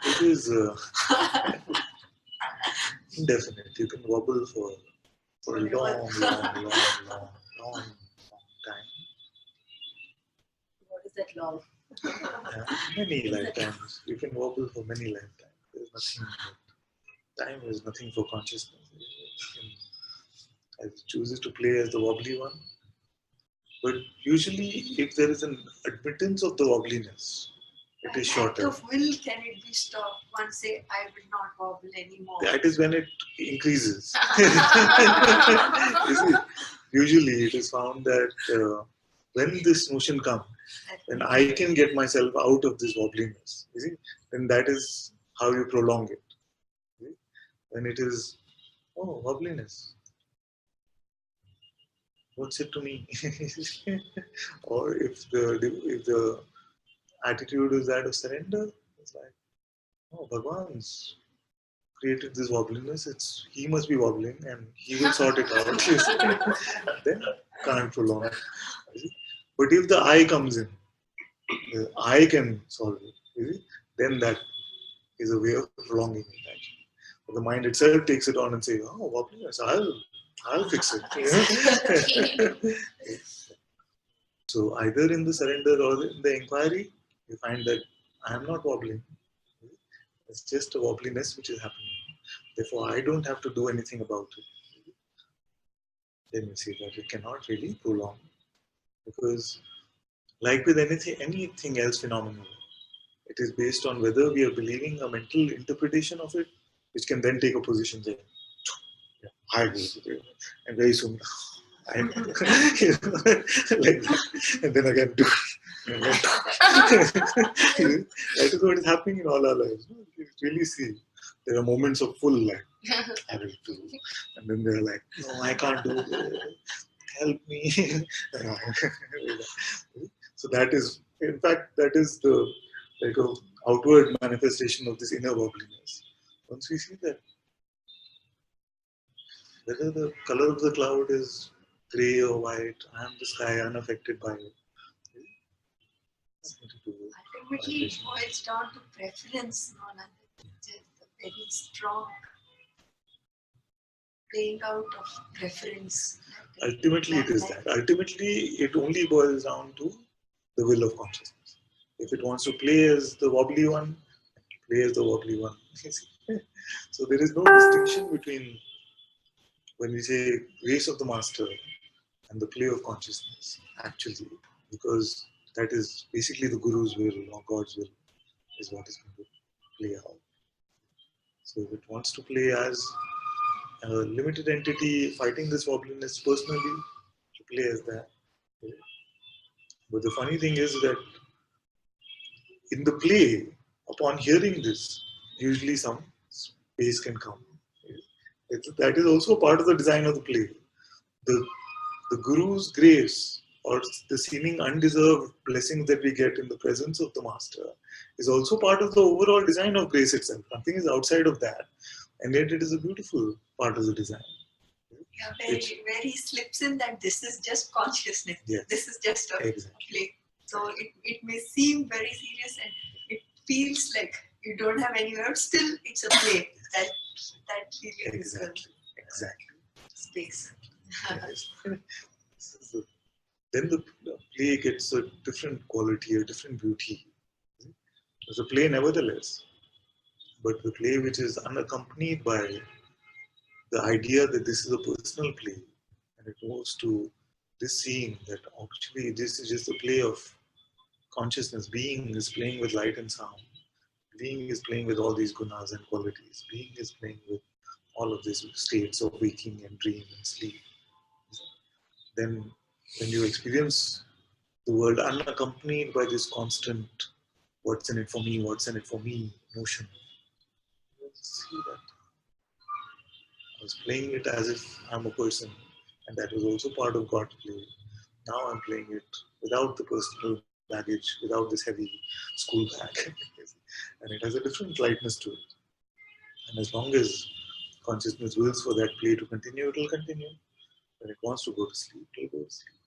It is indefinite. You can wobble for a long time. What is that long? Many lifetimes. You can wobble for many lifetimes. There's nothing. Time is nothing for consciousness. I chooses to play as the wobbly one. But usually, if there is an admittance of the wobbliness, it is shorter. Act of will, can it be stopped? One say, I will not wobble anymore. That is when it increases. You see, usually, it is found that when this notion comes, when I can get myself out of this wobbliness, you see, then that is how you prolong it. See? When it is, oh, wobbliness. What's it to me? Or if the attitude is that of surrender, it's like, oh, Bhagwan's created this wobbliness. He must be wobbling, and he will sort it out. Then can't prolong it. But if the I comes in, the I can solve it. Then that is a way of prolonging it. Actually, but the mind itself takes it on and says, "Oh, wobbliness, I'll fix it." So either in the surrender or in the inquiry, you find that I am not wobbling. It's just a wobbliness which is happening. Therefore, I don't have to do anything about it. Then you see that it cannot really prolong, because, like with anything else phenomenal, it is based on whether we are believing a mental interpretation of it, which can then take a position there. Yeah, I agree, and very soon, I like that, and then again do. That is what is happening in all our lives. You really see, there are moments of full like, I will do, and then they're like, no, I can't do this. Help me. So that is, in fact, that is the like a outward manifestation of this inner wobbliness. Once we see that, whether the color of the cloud is grey or white, I am the sky unaffected by it. Ultimately, it boils down to preference, just a very strong playing out of preference. Ultimately, it is that. Ultimately, it only boils down to the will of consciousness. If it wants to play as the wobbly one, play as the wobbly one. So there is no distinction between when we say grace of the master and the play of consciousness, actually, because that is basically the Guru's will or God's will is what is going to play out. So if it wants to play as a limited entity fighting this wobbliness personally, to play as that. But the funny thing is that in the play, upon hearing this, usually some space can come. That is also part of the design of the play. The Guru's grace or the seeming undeserved blessings that we get in the presence of the Master is also part of the overall design of grace itself. Nothing is outside of that. And yet it is a beautiful part of the design. Yeah, where he slips in that this is just consciousness. Yes. This is just a Exactly. play. So it may seem very serious and it feels like you don't have any words, still it's a play. That feeling Exactly. Space. Then the play gets a different quality, a different beauty. It's a play nevertheless, but the play which is unaccompanied by the idea that this is a personal play, and it moves to this seeing that actually this is just a play of consciousness. Being is playing with light and sound. Being is playing with all these gunas and qualities. Being is playing with all of these states of waking and dream and sleep. Then when you experience the world unaccompanied by this constant what's in it for me notion, you see that I was playing it as if I'm a person, and that was also part of God's play. Now I'm playing it without the personal baggage, without this heavy school bag. And it has a different lightness to it. And as long as consciousness wills for that play to continue, it will continue. When it wants to go to sleep, it will go to sleep.